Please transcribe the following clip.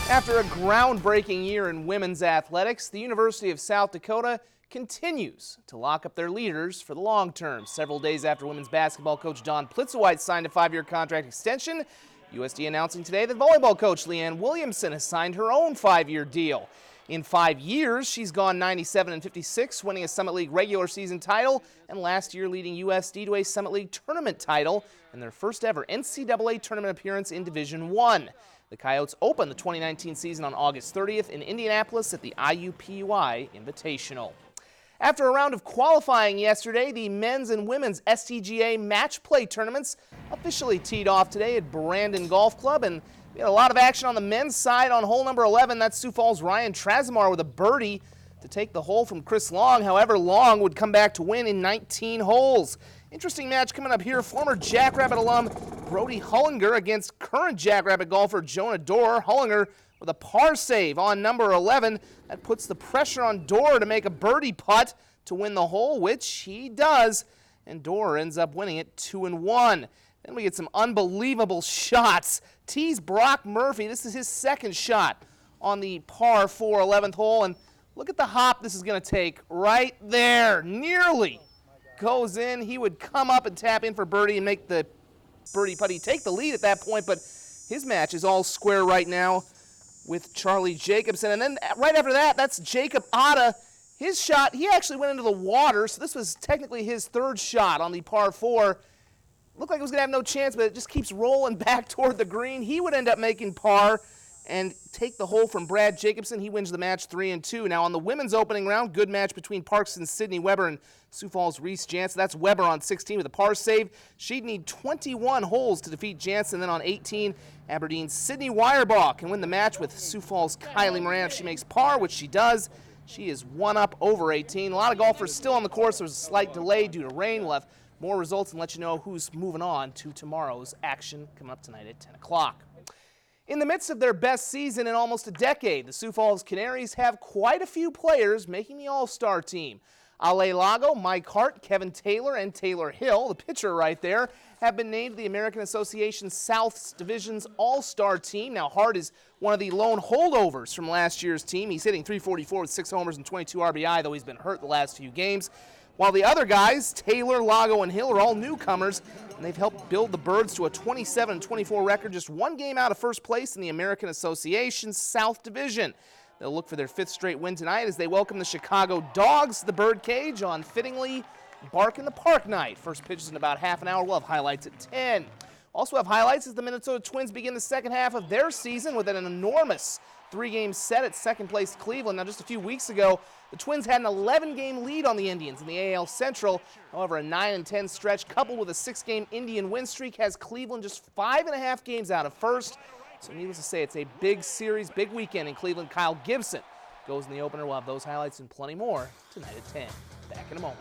After a groundbreaking year in women's athletics, the University of South Dakota continues to lock up their leaders for the long term. Several days after women's basketball coach Dawn Plitzowite signed a 5-year contract extension, USD announcing today that volleyball coach Leanne Williamson has signed her own 5-year deal. In 5 years, she's gone 97-56, winning a Summit League regular season title, and last year leading USD to a Summit League tournament title and their first ever NCAA tournament appearance in Division I. The Coyotes open the 2019 season on August 30th in Indianapolis at the IUPUI Invitational. After a round of qualifying yesterday, the men's and women's STGA match play tournaments officially teed off today at Brandon Golf Club, and we had a lot of action on the men's side on hole number 11. That's Sioux Falls' Ryan Trasimar with a birdie to take the hole from Chris Long. However, Long would come back to win in 19 holes. Interesting match coming up here. Former Jackrabbit alum Brody Hullinger against current Jackrabbit golfer Jonah Dorr. Hullinger with a par save on number 11. That puts the pressure on Dorr to make a birdie putt to win the hole, which he does. And Dorr ends up winning it 2-1. Then we get some unbelievable shots. Tees Brock Murphy. This is his second shot on the par 4 11th hole. And look at the hop this is going to take right there. Nearly goes in. He would come up and tap in for birdie and make the birdie putt. He'd take the lead at that point, but his match is all square right now with Charlie Jacobson. And then right after that, that's Jacob Otta. His shot, he actually went into the water, so this was technically his third shot on the par 4. Looked like it was going to have no chance, but it just keeps rolling back toward the green. He would end up making par and take the hole from Brad Jacobson. He wins the match 3-2. Now on the women's opening round, good match between Parkson's Sydney Weber and Sioux Falls' Reese Jansen. That's Weber on 16 with a par save. She'd need 21 holes to defeat Jansen. Then on 18, Aberdeen's Sydney Wireball can win the match with Sioux Falls' Kylie Moran. If she makes par, which she does, she is one up over 18. A lot of golfers still on the course. There was a slight delay due to rain. We'll have more results and let you know who's moving on to tomorrow's action coming up tonight at 10 o'clock. In the midst of their best season in almost a decade, the Sioux Falls Canaries have quite a few players making the All-Star team. Ale Lago, Mike Hart, Kevin Taylor, and Taylor Hill, the pitcher right there, have been named to the American Association South's Division's All-Star team. Now, Hart is one of the lone holdovers from last year's team. He's hitting .344 with 6 homers and 22 RBI, though he's been hurt the last few games. While the other guys, Taylor, Lago, and Hill, are all newcomers, and they've helped build the Birds to a 27-24 record, just one game out of first place in the American Association's South Division. They'll look for their 5th straight win tonight as they welcome the Chicago Dogs to the Birdcage on fittingly Bark in the Park night. First pitch is in about half an hour. We'll have highlights at 10. Also have highlights as the Minnesota Twins begin the second half of their season with an enormous 3-game set at second-place Cleveland. Now, just a few weeks ago, the Twins had an 11-game lead on the Indians in the AL Central. However, a 9-10 stretch coupled with a 6-game Indian win streak has Cleveland just 5.5 games out of first. So needless to say, it's a big series, big weekend in Cleveland. Kyle Gibson goes in the opener. We'll have those highlights and plenty more tonight at 10. Back in a moment.